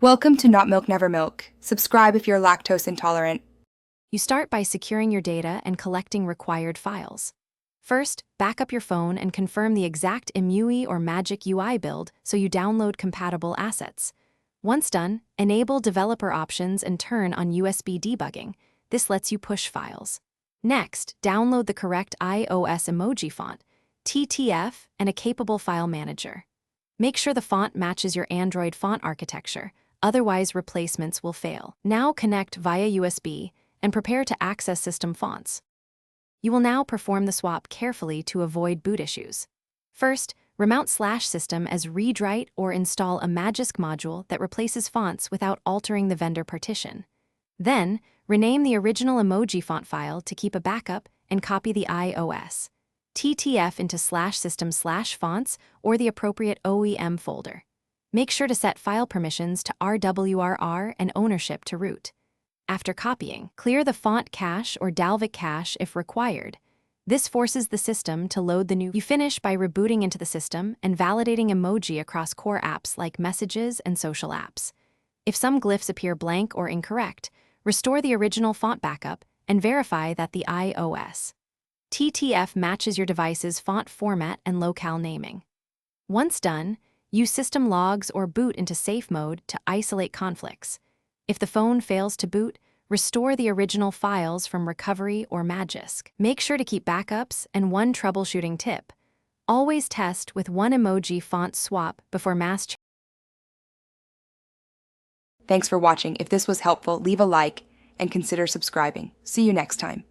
Welcome to Not Milk Never Milk. Subscribe if you're lactose intolerant. You start by securing your data and collecting required files. First, back up your phone and confirm the exact Emoji or Magic UI build so you download compatible assets. Once done, enable developer options and turn on USB debugging. This lets you push files. Next, download the correct iOS emoji font, TTF, and a capable file manager. Make sure the font matches your Android font architecture, otherwise replacements will fail. Now connect via USB and prepare to access system fonts. You will now perform the swap carefully to avoid boot issues. First, remount /system as read-write or install a Magisk module that replaces fonts without altering the vendor partition. Then, rename the original emoji font file to keep a backup and copy the iOS TTF into /system/fonts or the appropriate OEM folder. Make sure to set file permissions to RWRR and ownership to root. After copying, clear the font cache or Dalvik cache if required. This forces the system to load the new. You finish by rebooting into the system and validating emoji across core apps like messages and social apps. If some glyphs appear blank or incorrect, restore the original font backup and verify that the iOS TTF matches your device's font format and locale naming. Once done, use system logs or boot into safe mode to isolate conflicts. If the phone fails to boot, restore the original files from recovery or Magisk. Make sure to keep backups, and one troubleshooting tip: always test with one emoji font swap before mass change. Thanks for watching. If this was helpful, leave a like and consider subscribing. See you next time.